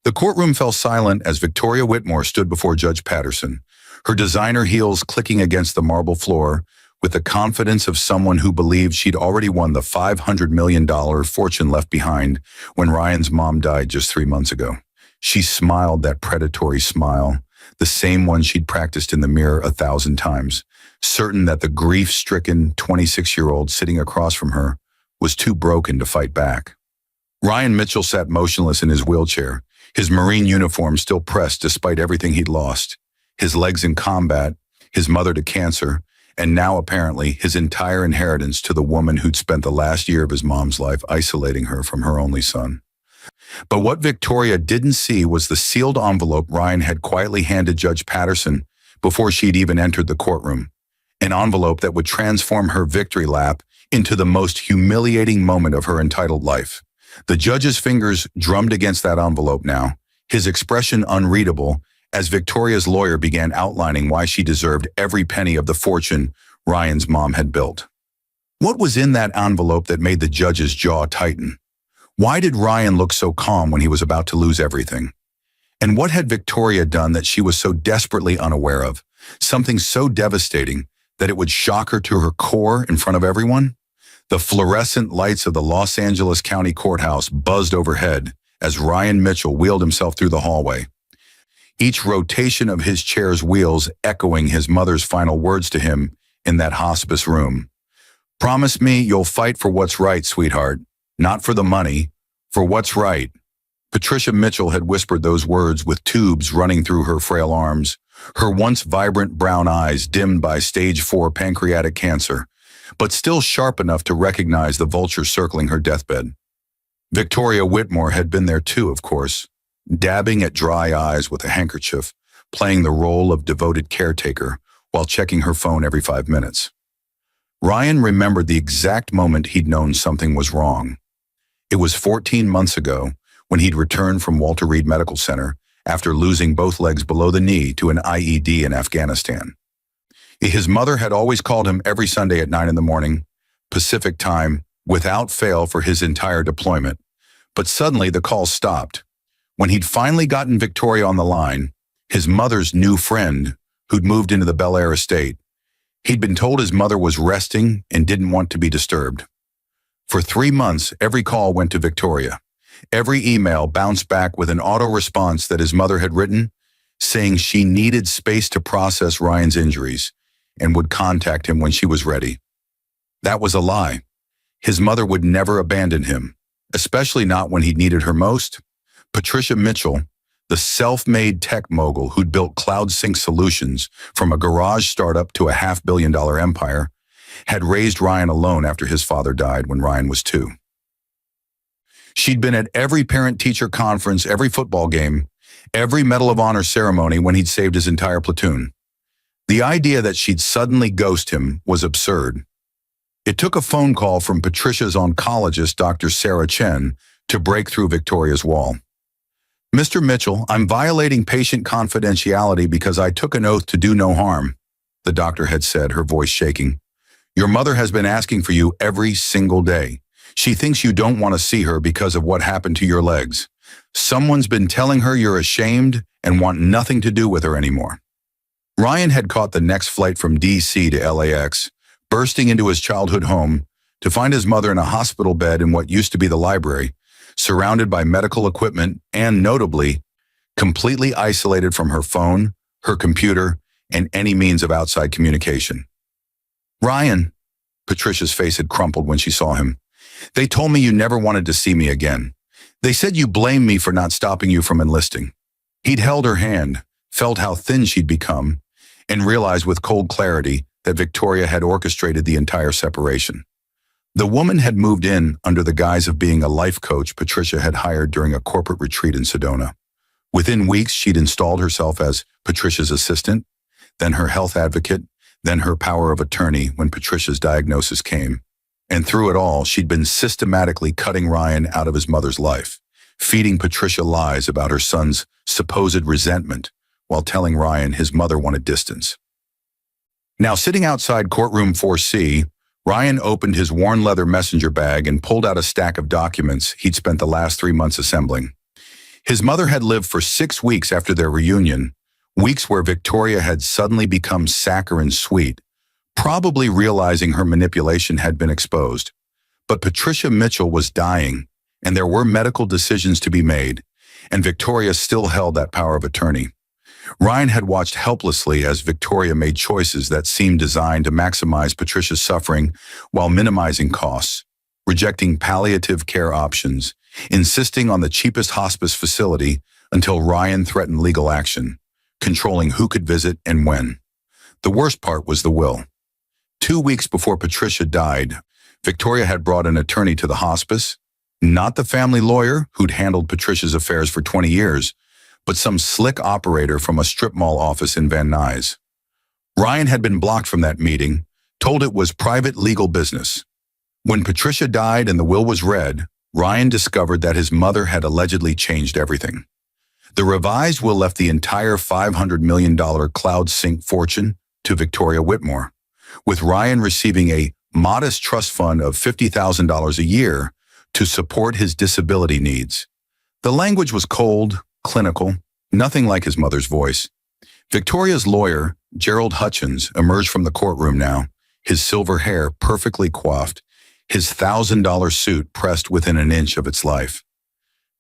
The courtroom fell silent as Victoria Whitmore stood before Judge Patterson, her designer heels clicking against the marble floor with the confidence of someone who believed she'd already won the $500 million fortune left behind when Ryan's mom died just 3 months ago. She smiled that predatory smile, the same one she'd practiced in the mirror 1,000 times, certain that the grief-stricken 26-year-old sitting across from her was too broken to fight back. Ryan Mitchell sat motionless in his wheelchair, his Marine uniform still pressed despite everything he'd lost, his legs in combat, his mother to cancer, and now apparently his entire inheritance to the woman who'd spent the last year of his mom's life isolating her from her only son. But what Victoria didn't see was the sealed envelope Ryan had quietly handed Judge Patterson before she'd even entered the courtroom, an envelope that would transform her victory lap into the most humiliating moment of her entitled life. The judge's fingers drummed against that envelope now, his expression unreadable, as Victoria's lawyer began outlining why she deserved every penny of the fortune Ryan's mom had built. What was in that envelope that made the judge's jaw tighten? Why did Ryan look so calm when he was about to lose everything? And what had Victoria done that she was so desperately unaware of, something so devastating that it would shock her to her core in front of everyone? The fluorescent lights of the Los Angeles County Courthouse buzzed overhead as Ryan Mitchell wheeled himself through the hallway, each rotation of his chair's wheels echoing his mother's final words to him in that hospice room. "Promise me you'll fight for what's right, sweetheart. Not for the money, for what's right." Patricia Mitchell had whispered those words with tubes running through her frail arms, her once vibrant brown eyes dimmed by stage 4 pancreatic cancer, but still sharp enough to recognize the vulture circling her deathbed. Victoria Whitmore had been there too, of course, dabbing at dry eyes with a handkerchief, playing the role of devoted caretaker while checking her phone every 5 minutes. Ryan remembered the exact moment he'd known something was wrong. It was 14 months ago when he'd returned from Walter Reed Medical Center after losing both legs below the knee to an IED in Afghanistan. His mother had always called him every Sunday at 9 in the morning, Pacific time, without fail for his entire deployment. But suddenly the call stopped. When he'd finally gotten Victoria on the line, his mother's new friend, who'd moved into the Bel Air estate, he'd been told his mother was resting and didn't want to be disturbed. For 3 months, every call went to Victoria. Every email bounced back with an auto response that his mother had written, saying she needed space to process Ryan's injuries and would contact him when she was ready. That was a lie. His mother would never abandon him, especially not when he needed her most. Patricia Mitchell, the self-made tech mogul who'd built CloudSync Solutions from a garage startup to a $500 million empire, had raised Ryan alone after his father died when Ryan was 2. She'd been at every parent-teacher conference, every football game, every Medal of Honor ceremony when he'd saved his entire platoon. The idea that she'd suddenly ghost him was absurd. It took a phone call from Patricia's oncologist, Dr. Sarah Chen, to break through Victoria's wall. "Mr. Mitchell, I'm violating patient confidentiality because I took an oath to do no harm," the doctor had said, her voice shaking. "Your mother has been asking for you every single day. She thinks you don't want to see her because of what happened to your legs. Someone's been telling her you're ashamed and want nothing to do with her anymore." Ryan had caught the next flight from D.C. to LAX, bursting into his childhood home to find his mother in a hospital bed in what used to be the library, surrounded by medical equipment and, notably, completely isolated from her phone, her computer, and any means of outside communication. "Ryan," Patricia's face had crumpled when she saw him, "they told me you never wanted to see me again. They said you blamed me for not stopping you from enlisting." He'd held her hand, felt how thin she'd become, and realized with cold clarity that Victoria had orchestrated the entire separation. The woman had moved in under the guise of being a life coach Patricia had hired during a corporate retreat in Sedona. Within weeks, she'd installed herself as Patricia's assistant, then her health advocate, then her power of attorney when Patricia's diagnosis came. And through it all, she'd been systematically cutting Ryan out of his mother's life, feeding Patricia lies about her son's supposed resentment, while telling Ryan his mother wanted distance. Now, sitting outside courtroom 4C, Ryan opened his worn leather messenger bag and pulled out a stack of documents he'd spent the last 3 months assembling. His mother had lived for 6 weeks after their reunion, weeks where Victoria had suddenly become saccharine sweet, probably realizing her manipulation had been exposed. But Patricia Mitchell was dying, and there were medical decisions to be made, and Victoria still held that power of attorney. Ryan had watched helplessly as Victoria made choices that seemed designed to maximize Patricia's suffering while minimizing costs, rejecting palliative care options, insisting on the cheapest hospice facility until Ryan threatened legal action, controlling who could visit and when. The worst part was the will. 2 weeks before Patricia died, Victoria had brought an attorney to the hospice, not the family lawyer who'd handled Patricia's affairs for 20 years, but some slick operator from a strip mall office in Van Nuys. Ryan had been blocked from that meeting, told it was private legal business. When Patricia died and the will was read, Ryan discovered that his mother had allegedly changed everything. The revised will left the entire $500 million cloud sync fortune to Victoria Whitmore, with Ryan receiving a modest trust fund of $50,000 a year to support his disability needs. The language was cold, clinical, nothing like his mother's voice. Victoria's lawyer, Gerald Hutchins, emerged from the courtroom now, his silver hair perfectly coiffed, his $1,000 suit pressed within an inch of its life.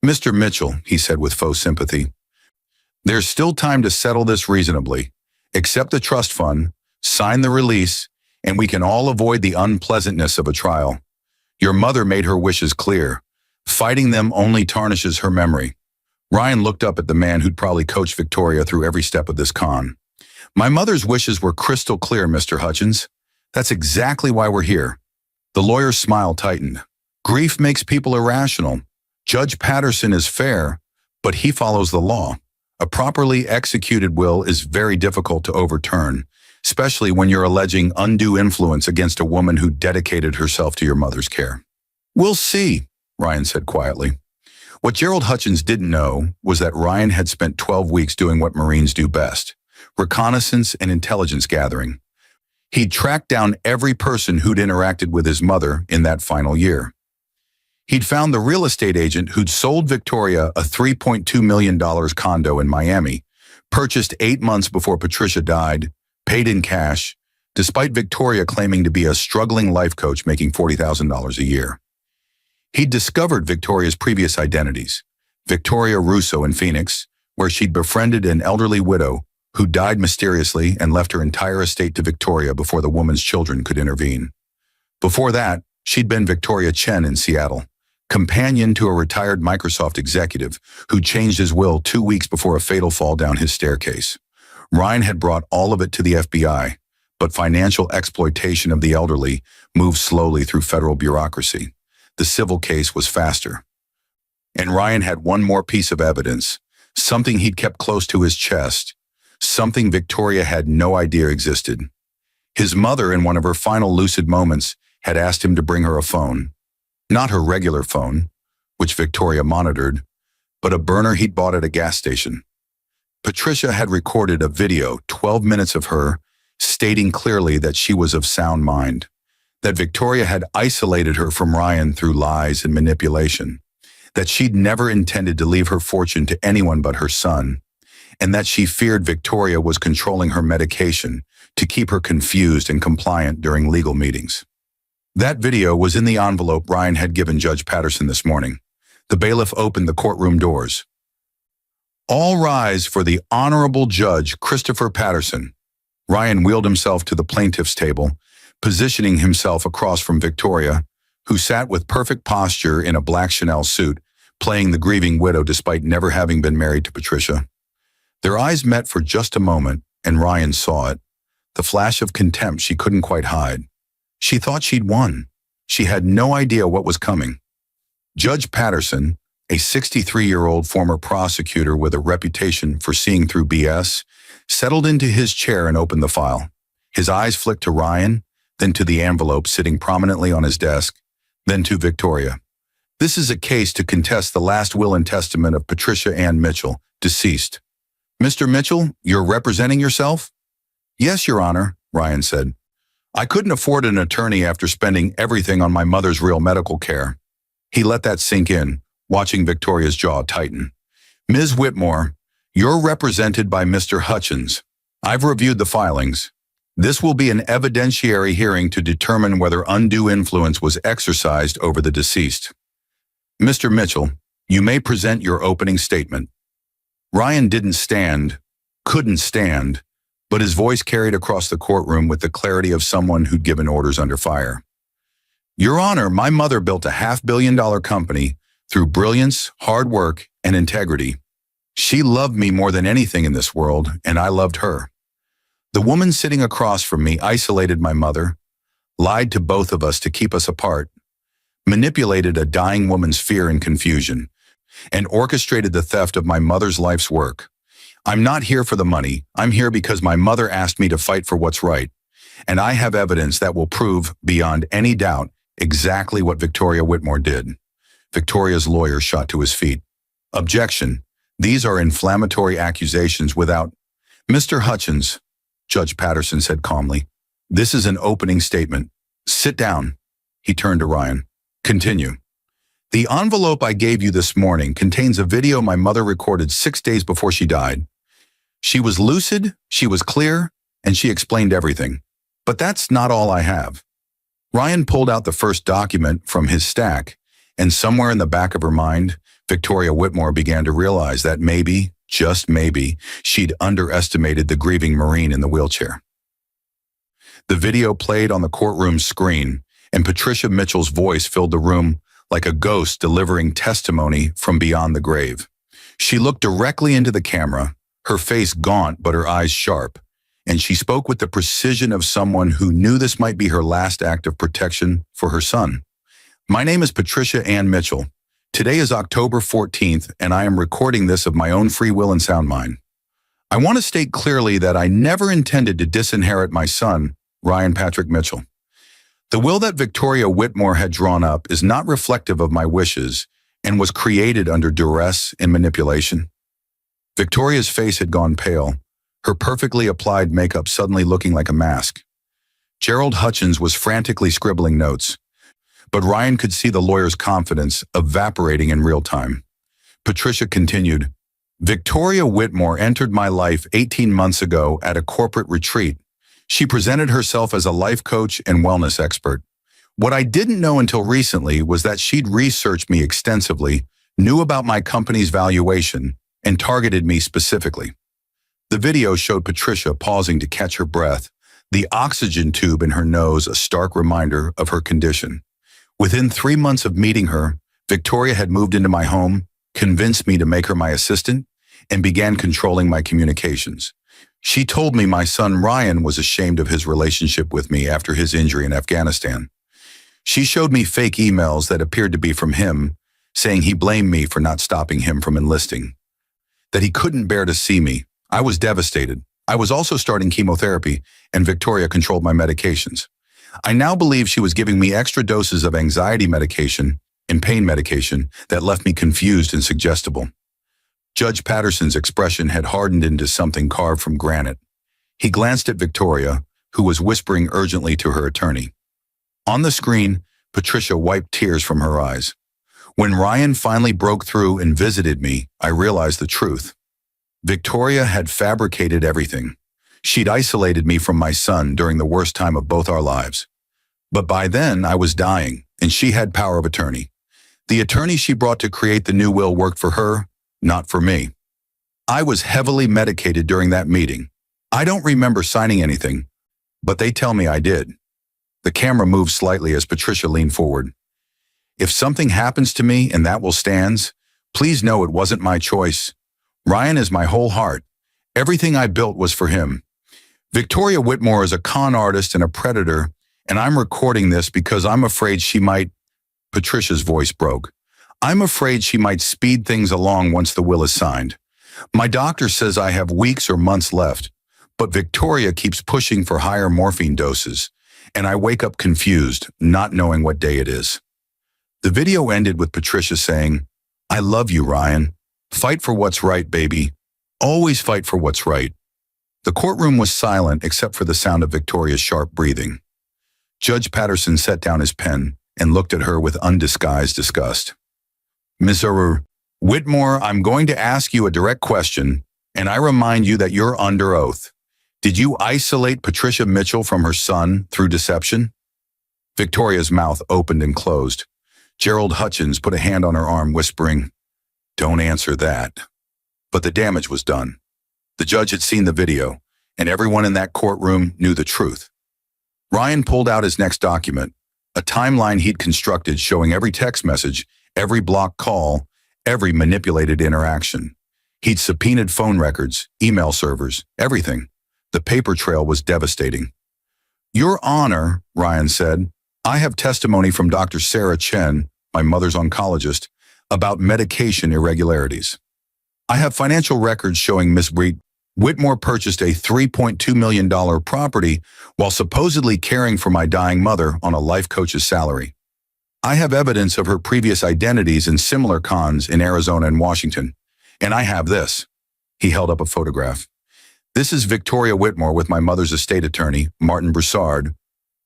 "Mr. Mitchell," he said with faux sympathy, "there's still time to settle this reasonably. Accept the trust fund, sign the release, and we can all avoid the unpleasantness of a trial. Your mother made her wishes clear. Fighting them only tarnishes her memory." Ryan looked up at the man who'd probably coached Victoria through every step of this con. "My mother's wishes were crystal clear, Mr. Hutchins. That's exactly why we're here." The lawyer's smile tightened. "Grief makes people irrational. Judge Patterson is fair, but he follows the law. A properly executed will is very difficult to overturn, especially when you're alleging undue influence against a woman who dedicated herself to your mother's care." "We'll see," Ryan said quietly. What Gerald Hutchins didn't know was that Ryan had spent 12 weeks doing what Marines do best: reconnaissance and intelligence gathering. He'd tracked down every person who'd interacted with his mother in that final year. He'd found the real estate agent who'd sold Victoria a $3.2 million condo in Miami, purchased 8 months before Patricia died, paid in cash, despite Victoria claiming to be a struggling life coach making $40,000 a year. He'd discovered Victoria's previous identities: Victoria Russo in Phoenix, where she'd befriended an elderly widow who died mysteriously and left her entire estate to Victoria before the woman's children could intervene. Before that, she'd been Victoria Chen in Seattle, companion to a retired Microsoft executive who changed his will 2 weeks before a fatal fall down his staircase. Ryan had brought all of it to the FBI, but financial exploitation of the elderly moved slowly through federal bureaucracy. The civil case was faster. And Ryan had one more piece of evidence, something he'd kept close to his chest, something Victoria had no idea existed. His mother, in one of her final lucid moments, had asked him to bring her a phone. Not her regular phone, which Victoria monitored, but a burner he'd bought at a gas station. Patricia had recorded a video, 12 minutes of her, stating clearly that she was of sound mind, that Victoria had isolated her from Ryan through lies and manipulation, that she'd never intended to leave her fortune to anyone but her son, and that she feared Victoria was controlling her medication to keep her confused and compliant during legal meetings. That video was in the envelope Ryan had given Judge Patterson this morning. The bailiff opened the courtroom doors. "All rise for the Honorable Judge Christopher Patterson." Ryan wheeled himself to the plaintiff's table, positioning himself across from Victoria, who sat with perfect posture in a black Chanel suit, playing the grieving widow despite never having been married to Patricia. Their eyes met for just a moment, and Ryan saw it, the flash of contempt she couldn't quite hide. She thought she'd won. She had no idea what was coming. Judge Patterson, a 63-year-old former prosecutor with a reputation for seeing through BS, settled into his chair and opened the file. His eyes flicked to Ryan, then to the envelope sitting prominently on his desk, then to Victoria. "This is a case to contest the last will and testament of Patricia Ann Mitchell, deceased. Mr. Mitchell, you're representing yourself?" "Yes, Your Honor," Ryan said. "I couldn't afford an attorney after spending everything on my mother's real medical care." He let that sink in, watching Victoria's jaw tighten. Ms. Whitmore, you're represented by Mr. Hutchins. I've reviewed the filings. This will be an evidentiary hearing to determine whether undue influence was exercised over the deceased. Mr. Mitchell, you may present your opening statement. Ryan couldn't stand, but his voice carried across the courtroom with the clarity of someone who'd given orders under fire. Your Honor, my mother built a $500 million company through brilliance, hard work, and integrity. She loved me more than anything in this world, and I loved her. The woman sitting across from me isolated my mother, lied to both of us to keep us apart, manipulated a dying woman's fear and confusion, and orchestrated the theft of my mother's life's work. I'm not here for the money. I'm here because my mother asked me to fight for what's right, and I have evidence that will prove, beyond any doubt, exactly what Victoria Whitmore did. Victoria's lawyer shot to his feet. Objection. These are inflammatory accusations without... Mr. Hutchins, Judge Patterson said calmly, this is an opening statement. Sit down. He turned to Ryan. Continue. The envelope I gave you this morning contains a video my mother recorded 6 days before she died. She was lucid, she was clear, and she explained everything. But that's not all I have. Ryan pulled out the first document from his stack, and somewhere in the back of her mind, Victoria Whitmore began to realize that maybe, just maybe, she'd underestimated the grieving Marine in the wheelchair. The video played on the courtroom screen, and Patricia Mitchell's voice filled the room like a ghost delivering testimony from beyond the grave. She looked directly into the camera, her face gaunt but her eyes sharp, and she spoke with the precision of someone who knew this might be her last act of protection for her son. My name is Patricia Ann Mitchell. Today is October 14th, and I am recording this of my own free will and sound mind. I want to state clearly that I never intended to disinherit my son, Ryan Patrick Mitchell. The will that Victoria Whitmore had drawn up is not reflective of my wishes and was created under duress and manipulation. Victoria's face had gone pale, her perfectly applied makeup suddenly looking like a mask. Gerald Hutchins was frantically scribbling notes, but Ryan could see the lawyer's confidence evaporating in real time. Patricia continued, Victoria Whitmore entered my life 18 months ago at a corporate retreat. She presented herself as a life coach and wellness expert. What I didn't know until recently was that she'd researched me extensively, knew about my company's valuation, and targeted me specifically. The video showed Patricia pausing to catch her breath, the oxygen tube in her nose a stark reminder of her condition. Within 3 months of meeting her, Victoria had moved into my home, convinced me to make her my assistant, and began controlling my communications. She told me my son Ryan was ashamed of his relationship with me after his injury in Afghanistan. She showed me fake emails that appeared to be from him, saying he blamed me for not stopping him from enlisting, that he couldn't bear to see me. I was devastated. I was also starting chemotherapy, and Victoria controlled my medications. I now believe she was giving me extra doses of anxiety medication and pain medication that left me confused and suggestible. Judge Patterson's expression had hardened into something carved from granite. He glanced at Victoria, who was whispering urgently to her attorney. On the screen, Patricia wiped tears from her eyes. When Ryan finally broke through and visited me, I realized the truth. Victoria had fabricated everything. She'd isolated me from my son during the worst time of both our lives. But by then, I was dying, and she had power of attorney. The attorney she brought to create the new will worked for her, not for me. I was heavily medicated during that meeting. I don't remember signing anything, but they tell me I did. The camera moved slightly as Patricia leaned forward. If something happens to me and that will stands, please know it wasn't my choice. Ryan is my whole heart. Everything I built was for him. Victoria Whitmore is a con artist and a predator, and I'm recording this because I'm afraid she might... Patricia's voice broke. I'm afraid she might speed things along once the will is signed. My doctor says I have weeks or months left, but Victoria keeps pushing for higher morphine doses, and I wake up confused, not knowing what day it is. The video ended with Patricia saying, I love you, Ryan. Fight for what's right, baby. Always fight for what's right. The courtroom was silent except for the sound of Victoria's sharp breathing. Judge Patterson set down his pen and looked at her with undisguised disgust. Ms. Whitmore, I'm going to ask you a direct question, and I remind you that you're under oath. Did you isolate Patricia Mitchell from her son through deception? Victoria's mouth opened and closed. Gerald Hutchins put a hand on her arm, whispering, "Don't answer that." But the damage was done. The judge had seen the video, and everyone in that courtroom knew the truth. Ryan pulled out his next document, a timeline he'd constructed showing every text message, every blocked call, every manipulated interaction. He'd subpoenaed phone records, email servers, everything. The paper trail was devastating. "Your Honor," Ryan said, "I have testimony from Dr. Sarah Chen, my mother's oncologist, about medication irregularities. I have financial records showing Miss Whitmore purchased a $3.2 million property while supposedly caring for my dying mother on a life coach's salary. I have evidence of her previous identities in similar cons in Arizona and Washington. And I have this." He held up a photograph. "This is Victoria Whitmore with my mother's estate attorney, Martin Broussard,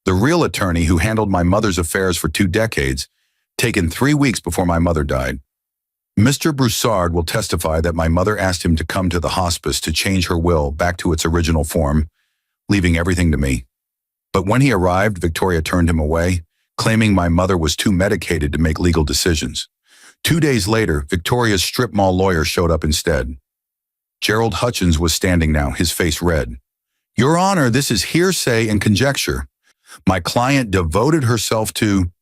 the real attorney who handled my mother's affairs for 2 decades, taken 3 weeks before my mother died. Mr. Broussard will testify that my mother asked him to come to the hospice to change her will back to its original form, leaving everything to me. But when he arrived, Victoria turned him away, claiming my mother was too medicated to make legal decisions. 2 days later, Victoria's strip mall lawyer showed up instead. Gerald Hutchins was standing now, his face red. "Your Honor, this is hearsay and conjecture. My client devoted herself to—"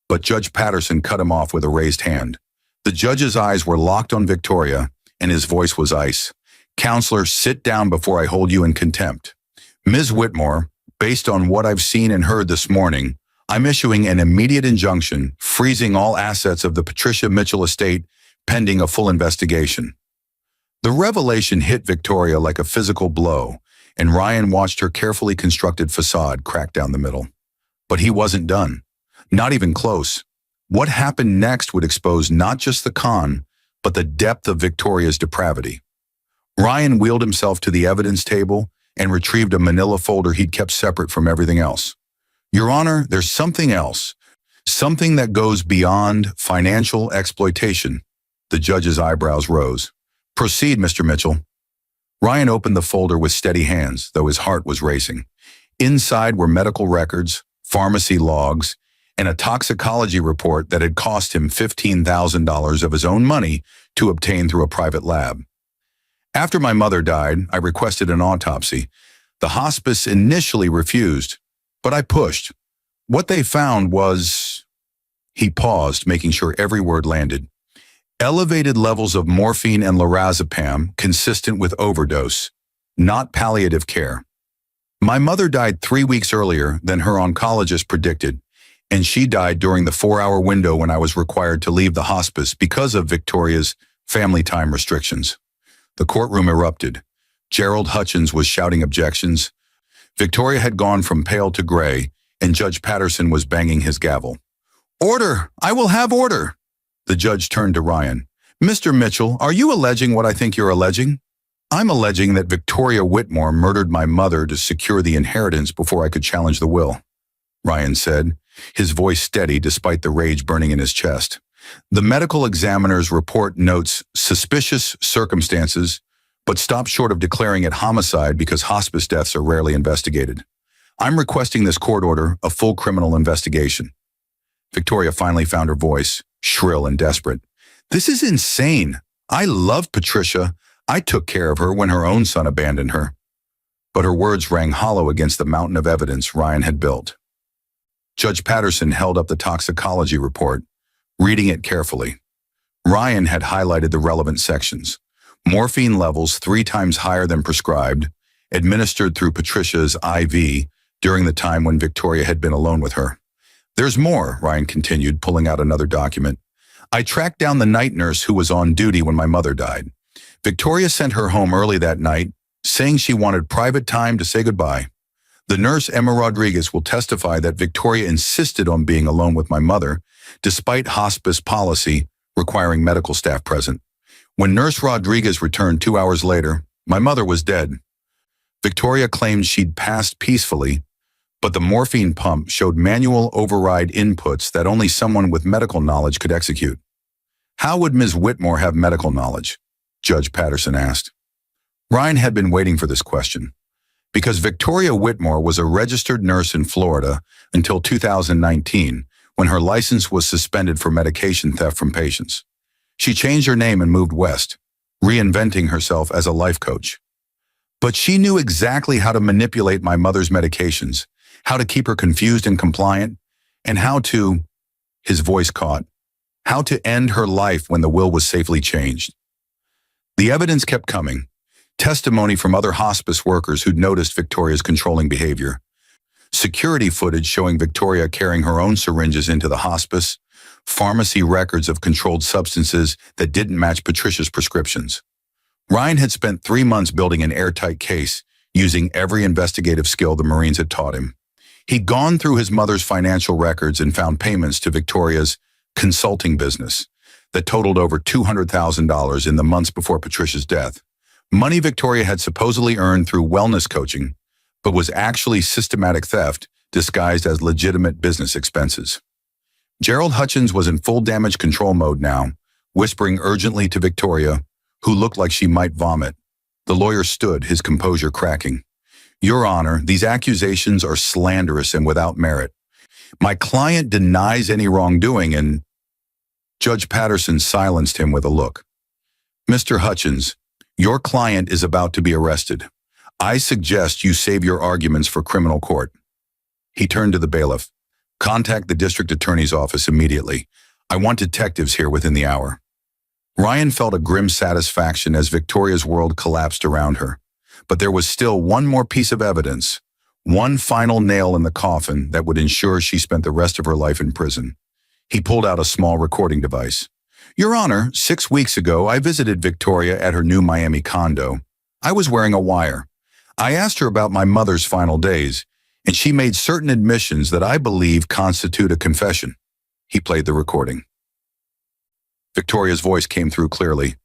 But Judge Patterson cut him off with a raised hand. The judge's eyes were locked on Victoria, and his voice was ice. "Counselor, sit down before I hold you in contempt. Ms. Whitmore, based on what I've seen and heard this morning, I'm issuing an immediate injunction freezing all assets of the Patricia Mitchell estate pending a full investigation." The revelation hit Victoria like a physical blow, and Ryan watched her carefully constructed facade crack down the middle. But he wasn't done. Not even close. What happened next would expose not just the con, but the depth of Victoria's depravity. Ryan wheeled himself to the evidence table and retrieved a manila folder he'd kept separate from everything else. "Your Honor, there's something else. Something that goes beyond financial exploitation." The judge's eyebrows rose. "Proceed, Mr. Mitchell." Ryan opened the folder with steady hands, though his heart was racing. Inside were medical records, pharmacy logs, and a toxicology report that had cost him $15,000 of his own money to obtain through a private lab. "After my mother died, I requested an autopsy. The hospice initially refused, but I pushed. What they found was—" He paused, making sure every word landed. "Elevated levels of morphine and lorazepam consistent with overdose, not palliative care. My mother died 3 weeks earlier than her oncologist predicted, and she died during the 4-hour window when I was required to leave the hospice because of Victoria's family time restrictions." The courtroom erupted. Gerald Hutchins was shouting objections. Victoria had gone from pale to gray, and Judge Patterson was banging his gavel. "Order! I will have order!" The judge turned to Ryan. "Mr. Mitchell, are you alleging what I think you're alleging?" "I'm alleging that Victoria Whitmore murdered my mother to secure the inheritance before I could challenge the will," Ryan said, his voice steady despite the rage burning in his chest. "The medical examiner's report notes suspicious circumstances, but stops short of declaring it homicide because hospice deaths are rarely investigated. I'm requesting this court order a full criminal investigation." Victoria finally found her voice, shrill and desperate. "This is insane. I loved Patricia. I took care of her when her own son abandoned her." But her words rang hollow against the mountain of evidence Ryan had built. Judge Patterson held up the toxicology report, reading it carefully. Ryan had highlighted the relevant sections. Morphine levels 3 times higher than prescribed, administered through Patricia's IV during the time when Victoria had been alone with her. "There's more," Ryan continued, pulling out another document. "I tracked down the night nurse who was on duty when my mother died. Victoria sent her home early that night, saying she wanted private time to say goodbye. The nurse, Emma Rodriguez, will testify that Victoria insisted on being alone with my mother, despite hospice policy requiring medical staff present. When Nurse Rodriguez returned 2 hours later, my mother was dead. Victoria claimed she'd passed peacefully, but the morphine pump showed manual override inputs that only someone with medical knowledge could execute. How would Ms. Whitmore have medical knowledge? Judge Patterson asked. Ryan had been waiting for this question because Victoria Whitmore was a registered nurse in Florida until 2019, when her license was suspended for medication theft from patients. She changed her name and moved west, reinventing herself as a life coach. But she knew exactly how to manipulate my mother's medications, how to keep her confused and compliant, and how to, his voice caught, how to end her life when the will was safely changed. The evidence kept coming. Testimony from other hospice workers who'd noticed Victoria's controlling behavior. Security footage showing Victoria carrying her own syringes into the hospice. Pharmacy records of controlled substances that didn't match Patricia's prescriptions. Ryan had spent 3 months building an airtight case, using every investigative skill the Marines had taught him. He'd gone through his mother's financial records and found payments to Victoria's consulting business that totaled over $200,000 in the months before Patricia's death. Money Victoria had supposedly earned through wellness coaching, but was actually systematic theft disguised as legitimate business expenses. Gerald Hutchins was in full damage control mode now, whispering urgently to Victoria, who looked like she might vomit. The lawyer stood, his composure cracking. Your Honor, these accusations are slanderous and without merit. My client denies any wrongdoing and... Judge Patterson silenced him with a look. Mr. Hutchins, your client is about to be arrested. I suggest you save your arguments for criminal court. He turned to the bailiff. Contact the district attorney's office immediately. I want detectives here within the hour. Ryan felt a grim satisfaction as Victoria's world collapsed around her. But there was still one more piece of evidence, one final nail in the coffin that would ensure she spent the rest of her life in prison. He pulled out a small recording device. Your Honor, 6 weeks ago, I visited Victoria at her new Miami condo. I was wearing a wire. I asked her about my mother's final days, and she made certain admissions that I believe constitute a confession. He played the recording. Victoria's voice came through clearly.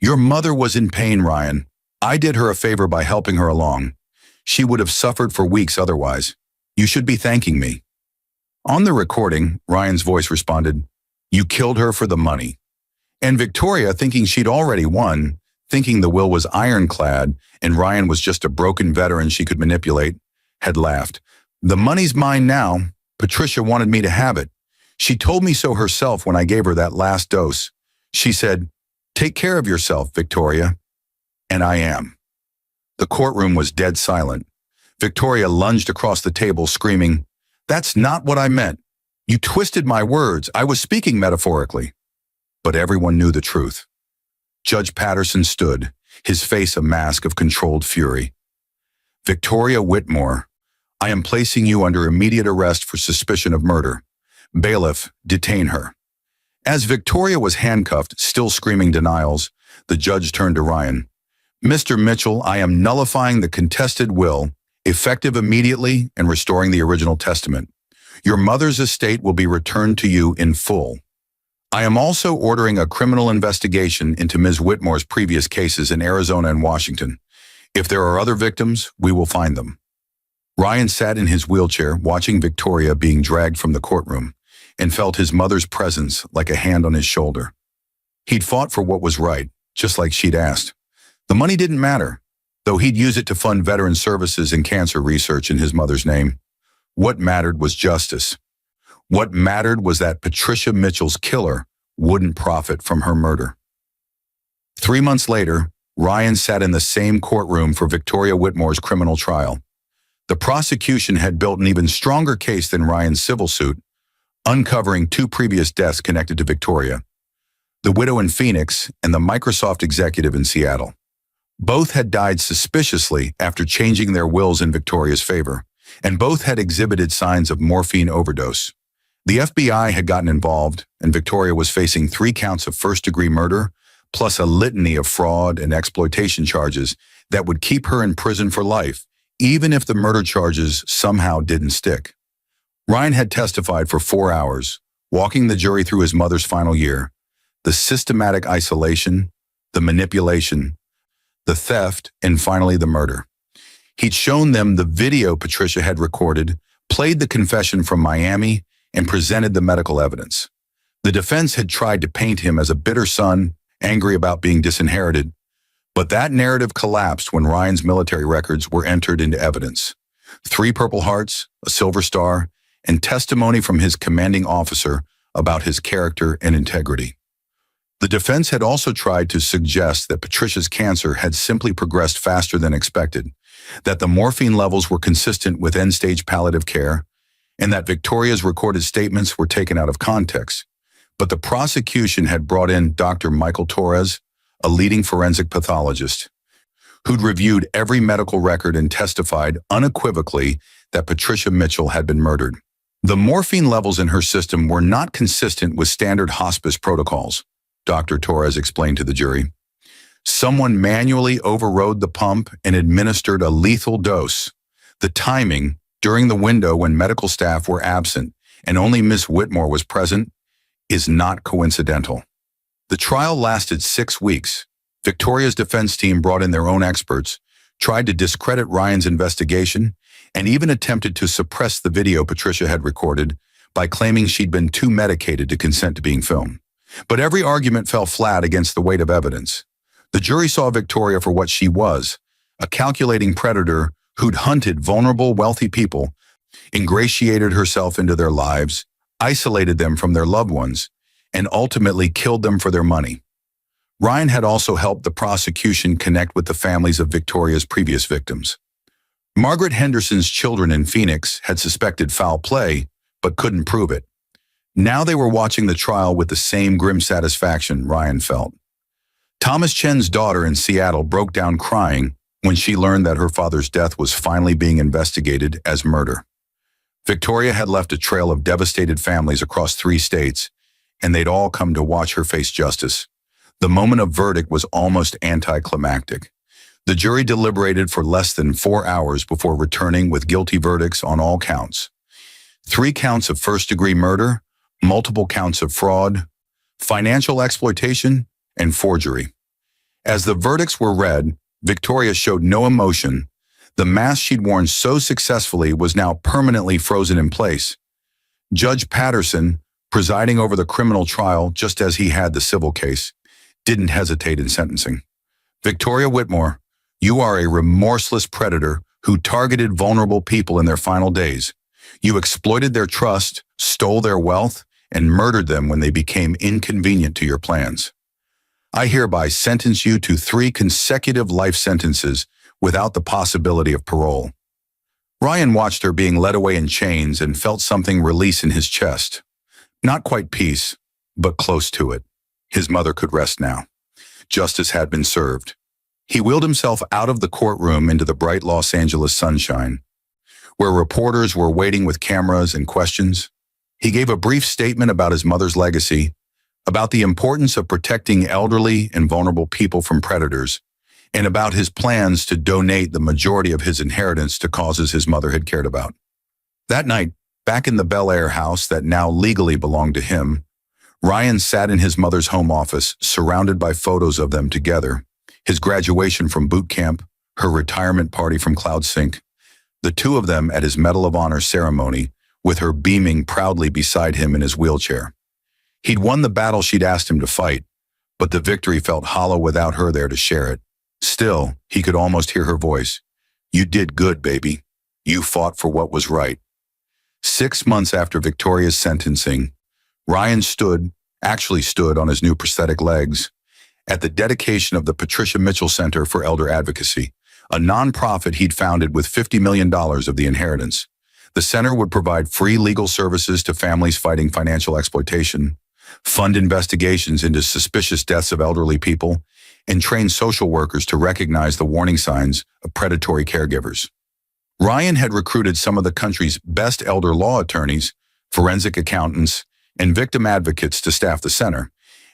Your mother was in pain, Ryan. I did her a favor by helping her along. She would have suffered for weeks otherwise. You should be thanking me. On the recording, Ryan's voice responded, You killed her for the money. And Victoria, thinking she'd already won, thinking the will was ironclad and Ryan was just a broken veteran she could manipulate, had laughed. The money's mine now. Patricia wanted me to have it. She told me so herself when I gave her that last dose. She said, Take care of yourself, Victoria. And I am. The courtroom was dead silent. Victoria lunged across the table, screaming, That's not what I meant. You twisted my words. I was speaking metaphorically. But everyone knew the truth. Judge Patterson stood, his face a mask of controlled fury. Victoria Whitmore, I am placing you under immediate arrest for suspicion of murder. Bailiff, detain her. As Victoria was handcuffed, still screaming denials, the judge turned to Ryan. Mr. Mitchell, I am nullifying the contested will, effective immediately and restoring the original testament. Your mother's estate will be returned to you in full. I am also ordering a criminal investigation into Ms. Whitmore's previous cases in Arizona and Washington. If there are other victims, we will find them. Ryan sat in his wheelchair, watching Victoria being dragged from the courtroom, and felt his mother's presence like a hand on his shoulder. He'd fought for what was right, just like she'd asked. The money didn't matter, though he'd use it to fund veteran services and cancer research in his mother's name. What mattered was justice. What mattered was that Patricia Mitchell's killer wouldn't profit from her murder. 3 months later, Ryan sat in the same courtroom for Victoria Whitmore's criminal trial. The prosecution had built an even stronger case than Ryan's civil suit, uncovering 2 previous deaths connected to Victoria, the widow in Phoenix and the Microsoft executive in Seattle. Both had died suspiciously after changing their wills in Victoria's favor, and both had exhibited signs of morphine overdose. The FBI had gotten involved, and Victoria was facing 3 counts of first-degree murder, plus a litany of fraud and exploitation charges that would keep her in prison for life, even if the murder charges somehow didn't stick. Ryan had testified for 4 hours, walking the jury through his mother's final year, the systematic isolation, the manipulation, the theft, and finally the murder. He'd shown them the video Patricia had recorded, played the confession from Miami, and presented the medical evidence. The defense had tried to paint him as a bitter son, angry about being disinherited, but that narrative collapsed when Ryan's military records were entered into evidence. 3 Purple Hearts, a Silver Star, and testimony from his commanding officer about his character and integrity. The defense had also tried to suggest that Patricia's cancer had simply progressed faster than expected, that the morphine levels were consistent with end-stage palliative care, and that Victoria's recorded statements were taken out of context. But the prosecution had brought in Dr. Michael Torres, a leading forensic pathologist, who'd reviewed every medical record and testified unequivocally that Patricia Mitchell had been murdered. The morphine levels in her system were not consistent with standard hospice protocols, Dr. Torres explained to the jury. Someone manually overrode the pump and administered a lethal dose. The timing, during the window when medical staff were absent and only Miss Whitmore was present, is not coincidental. The trial lasted 6 weeks. Victoria's defense team brought in their own experts, tried to discredit Ryan's investigation, and even attempted to suppress the video Patricia had recorded by claiming she'd been too medicated to consent to being filmed. But every argument fell flat against the weight of evidence. The jury saw Victoria for what she was, a calculating predator who'd hunted vulnerable, wealthy people, ingratiated herself into their lives, isolated them from their loved ones, and ultimately killed them for their money. Ryan had also helped the prosecution connect with the families of Victoria's previous victims. Margaret Henderson's children in Phoenix had suspected foul play, but couldn't prove it. Now they were watching the trial with the same grim satisfaction Ryan felt. Thomas Chen's daughter in Seattle broke down crying when she learned that her father's death was finally being investigated as murder. Victoria had left a trail of devastated families across 3 states, and they'd all come to watch her face justice. The moment of verdict was almost anticlimactic. The jury deliberated for less than 4 hours before returning with guilty verdicts on all counts. 3 counts of first-degree murder, multiple counts of fraud, financial exploitation, and forgery. As the verdicts were read, Victoria showed no emotion. The mask she'd worn so successfully was now permanently frozen in place. Judge Patterson, presiding over the criminal trial just as he had the civil case, didn't hesitate in sentencing. Victoria Whitmore, you are a remorseless predator who targeted vulnerable people in their final days. You exploited their trust, stole their wealth, and murdered them when they became inconvenient to your plans. I hereby sentence you to 3 consecutive life sentences without the possibility of parole. Ryan watched her being led away in chains and felt something release in his chest. Not quite peace, but close to it. His mother could rest now. Justice had been served. He wheeled himself out of the courtroom into the bright Los Angeles sunshine, where reporters were waiting with cameras and questions. He gave a brief statement about his mother's legacy, about the importance of protecting elderly and vulnerable people from predators, and about his plans to donate the majority of his inheritance to causes his mother had cared about. That night, back in the Bel Air house that now legally belonged to him, Ryan sat in his mother's home office, surrounded by photos of them together, his graduation from boot camp, her retirement party from Cloud Sync, the 2 of them at his Medal of Honor ceremony, with her beaming proudly beside him in his wheelchair. He'd won the battle she'd asked him to fight, but the victory felt hollow without her there to share it. Still, he could almost hear her voice. You did good, baby. You fought for what was right. 6 months after Victoria's sentencing, Ryan actually stood on his new prosthetic legs at the dedication of the Patricia Mitchell Center for Elder Advocacy, a nonprofit he'd founded with $50 million of the inheritance. The center would provide free legal services to families fighting financial exploitation, fund investigations into suspicious deaths of elderly people, and train social workers to recognize the warning signs of predatory caregivers. Ryan had recruited some of the country's best elder law attorneys, forensic accountants, and victim advocates to staff the center,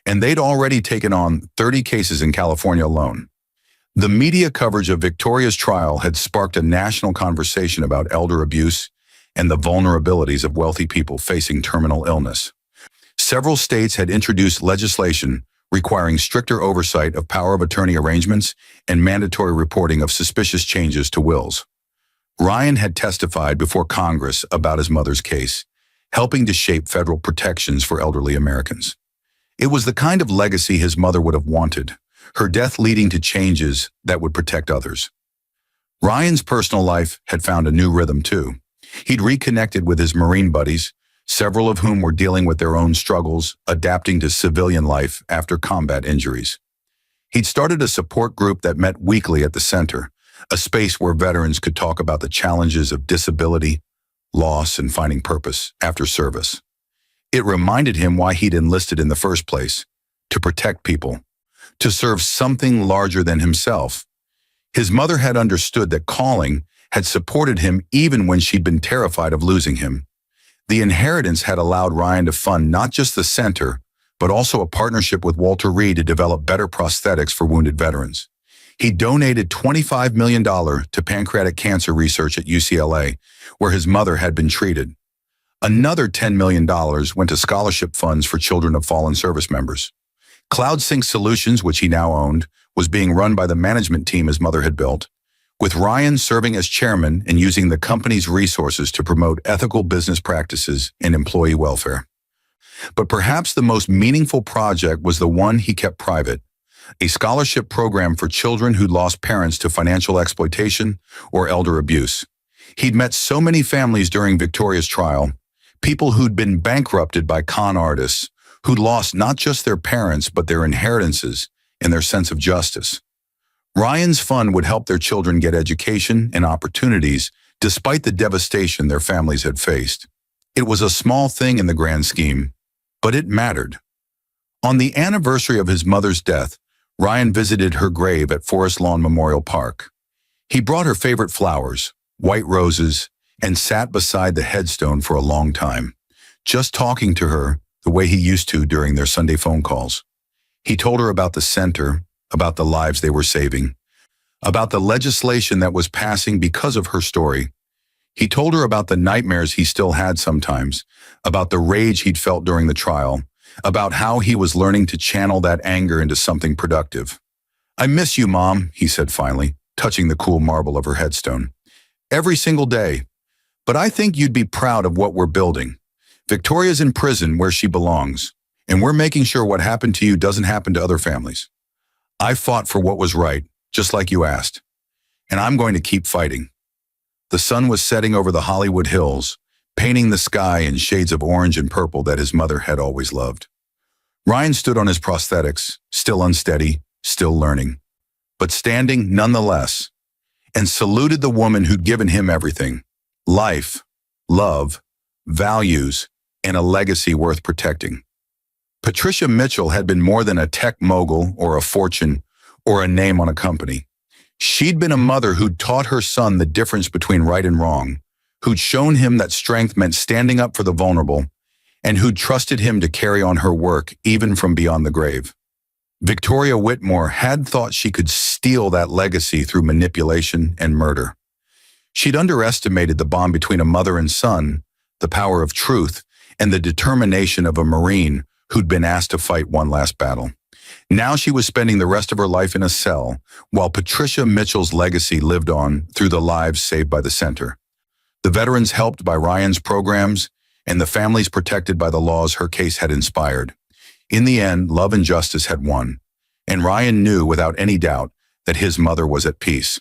and they'd already taken on 30 cases in California alone. The media coverage of Victoria's trial had sparked a national conversation about elder abuse and the vulnerabilities of wealthy people facing terminal illness. Several states had introduced legislation requiring stricter oversight of power of attorney arrangements and mandatory reporting of suspicious changes to wills. Ryan had testified before Congress about his mother's case, helping to shape federal protections for elderly Americans. It was the kind of legacy his mother would have wanted, her death leading to changes that would protect others. Ryan's personal life had found a new rhythm too. He'd reconnected with his Marine buddies, several of whom were dealing with their own struggles, adapting to civilian life after combat injuries. He'd started a support group that met weekly at the center, a space where veterans could talk about the challenges of disability, loss, and finding purpose after service. It reminded him why he'd enlisted in the first place, to protect people, to serve something larger than himself. His mother had understood that calling had supported him even when she'd been terrified of losing him. The inheritance had allowed Ryan to fund not just the center, but also a partnership with Walter Reed to develop better prosthetics for wounded veterans. He donated $25 million to pancreatic cancer research at UCLA, where his mother had been treated. Another $10 million went to scholarship funds for children of fallen service members. CloudSync Solutions, which he now owned, was being run by the management team his mother had built, with Ryan serving as chairman and using the company's resources to promote ethical business practices and employee welfare. But perhaps the most meaningful project was the one he kept private, a scholarship program for children who'd lost parents to financial exploitation or elder abuse. He'd met so many families during Victoria's trial, people who'd been bankrupted by con artists, who'd lost not just their parents but their inheritances and their sense of justice. Ryan's fund would help their children get education and opportunities despite the devastation their families had faced. It was a small thing in the grand scheme, but it mattered. On the anniversary of his mother's death, Ryan visited her grave at Forest Lawn Memorial Park. He brought her favorite flowers, white roses, and sat beside the headstone for a long time, just talking to her the way he used to during their Sunday phone calls. He told her about the center, about the lives they were saving, about the legislation that was passing because of her story. He told her about the nightmares he still had sometimes, about the rage he'd felt during the trial, about how he was learning to channel that anger into something productive. "I miss you, Mom," he said finally, touching the cool marble of her headstone. "Every single day. But I think you'd be proud of what we're building. Victoria's in prison where she belongs, and we're making sure what happened to you doesn't happen to other families. I fought for what was right, just like you asked, and I'm going to keep fighting." The sun was setting over the Hollywood Hills, painting the sky in shades of orange and purple that his mother had always loved. Ryan stood on his prosthetics, still unsteady, still learning, but standing nonetheless, and saluted the woman who'd given him everything: life, love, values, and a legacy worth protecting. Patricia Mitchell had been more than a tech mogul or a fortune or a name on a company. She'd been a mother who'd taught her son the difference between right and wrong, who'd shown him that strength meant standing up for the vulnerable, and who'd trusted him to carry on her work even from beyond the grave. Victoria Whitmore had thought she could steal that legacy through manipulation and murder. She'd underestimated the bond between a mother and son, the power of truth, and the determination of a Marine who'd been asked to fight one last battle. Now she was spending the rest of her life in a cell, while Patricia Mitchell's legacy lived on through the lives saved by the center. The veterans helped by Ryan's programs, and the families protected by the laws her case had inspired. In the end, love and justice had won, and Ryan knew without any doubt that his mother was at peace.